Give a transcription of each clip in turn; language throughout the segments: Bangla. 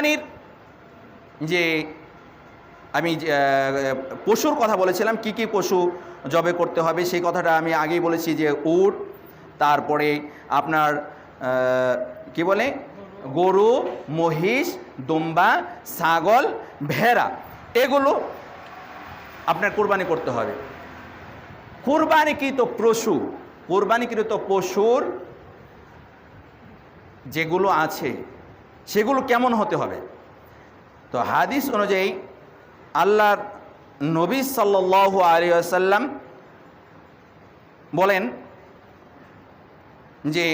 কোরবানির যে আমি পশুর কথা বলেছিলাম, কি কি পশু জবে করতে হবে সেই কথাটা আমি আগেই বলেছি, যে উট, তারপরে আপনার কি বলে গরু, মহিষ, দুম্বা, ছাগল, ভেড়া, এগুলো আপনার কোরবানি করতে হবে। কোরবানিকৃত পশু, কোরবানিকৃত পশুর যেগুলো আছে সেগুলো কেমন হতে হবে? তো হাদিস অনুযায়ী আল্লাহর নবী সাল্লাল্লাহু আলাইহি ওয়াসাল্লাম বলেন যে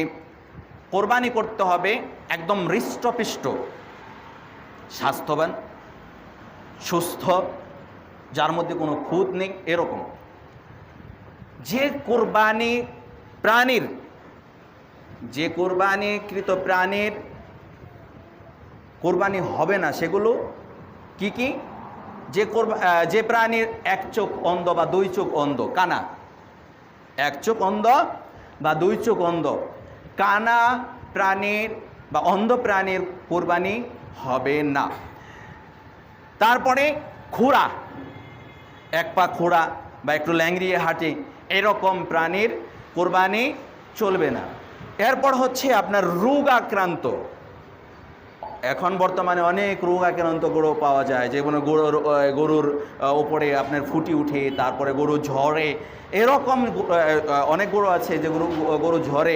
কোরবানি করতে হবে একদম হৃষ্টপুষ্ট, স্বাস্থ্যবান, সুস্থ, যার মধ্যে কোনো খুঁত নেই, এরকম। যে কোরবানি প্রাণীর, যে কোরবানিকৃত প্রাণীর কোরবানি হবে না সেগুলো কি কি? যে প্রাণীর এক চোখ অন্ধ বা দুই চোখ অন্ধ, কানা, এক চোখ অন্ধ বা দুই চোখ অন্ধ, কানা প্রাণীর বা অন্ধ প্রাণীর কোরবানি হবে না। তারপরে খোঁড়া, এক পা খোঁড়া বা একটু ল্যাংড়িয়ে হাঁটে, এরকম প্রাণীর কোরবানি চলবে না। এরপর হচ্ছে আপনার রোগ আক্রান্ত, এখন বর্তমানে অনেক রোগ আক্রান্ত গরু পাওয়া যায়, যেগুলো গরুর ওপরে আপনার ফুটি উঠে, তারপরে গরু ঝরে, এরকম অনেক গরু আছে যে গরু ঝরে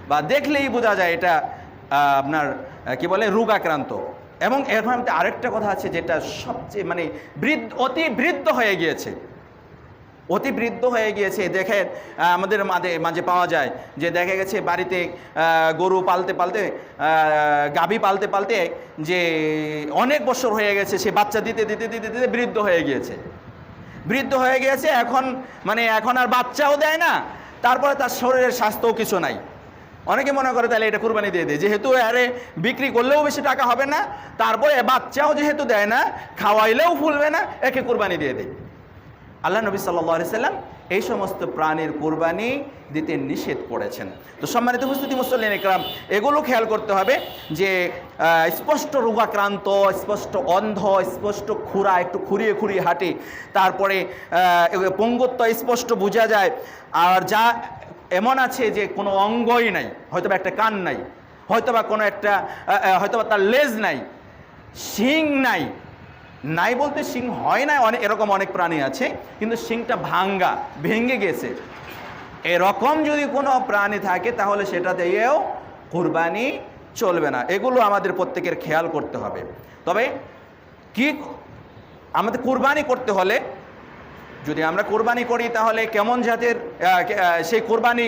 বা দেখলেই বোঝা যায় এটা আপনার কি বলে রোগ আক্রান্ত। এবং এখন আরেকটা কথা আছে যেটা সবচেয়ে মানে অতি বৃদ্ধ হয়ে গিয়েছে, অতি বৃদ্ধ হয়ে গিয়েছে। দেখেন আমাদের মাঝে পাওয়া যায় যে দেখা গেছে বাড়িতে গরু পালতে পালতে, গাভী পালতে পালতে যে অনেক বছর হয়ে গেছে, সে বাচ্চা দিতে দিতে দিতে দিতে বৃদ্ধ হয়ে গিয়েছে, বৃদ্ধ হয়ে গিয়েছে। এখন আর বাচ্চাও দেয় না, তারপরে তার শরীরের স্বাস্থ্যও কিছু নাই। অনেকে মনে করে তাহলে এটা কুরবানি দিয়ে দেয়, যেহেতু আরে বিক্রি করলেও বেশি টাকা হবে না, তারপরে বাচ্চাও যেহেতু দেয় না, খাওয়াইলেও ফুলবে না, একে কুরবানি দিয়ে দেয়। আল্লাহ নবী সাল্লাল্লাহু আলাইহি সাল্লাম এই সমস্ত প্রাণীর কোরবানি দিতে নিষেধ করেছেন। তো সম্মানিত উপস্থিতি মুসল্লিন ইকরাম, এগুলো খেয়াল করতে হবে যে স্পষ্ট রোগাক্রান্ত, স্পষ্ট অন্ধ, স্পষ্ট খুঁড়া, একটু খুঁড়িয়ে খুঁড়িয়ে হাঁটে, তারপরে পঙ্গুত্ব স্পষ্ট বোঝা যায়, আর যা এমন আছে যে কোনো অঙ্গই নাই, হয়তোবা একটা কান নাই, হয়তোবা কোনো একটা হয়তোবা তার লেজ নাই, শিং নাই, নাই বলতে শিং হয় না, এরকম অনেক প্রাণী আছে কিন্তু শিংটা ভেঙে গেছে, এরকম যদি কোনো প্রাণী থাকে তাহলে সেটা দিয়েও কুরবানি চলবে না। এগুলো আমাদের প্রত্যেকের খেয়াল করতে হবে। তবে কি আমাদের কুরবানি করতে হলে, যদি আমরা কুরবানি করি তাহলে কেমন জাতের সেই কুরবানি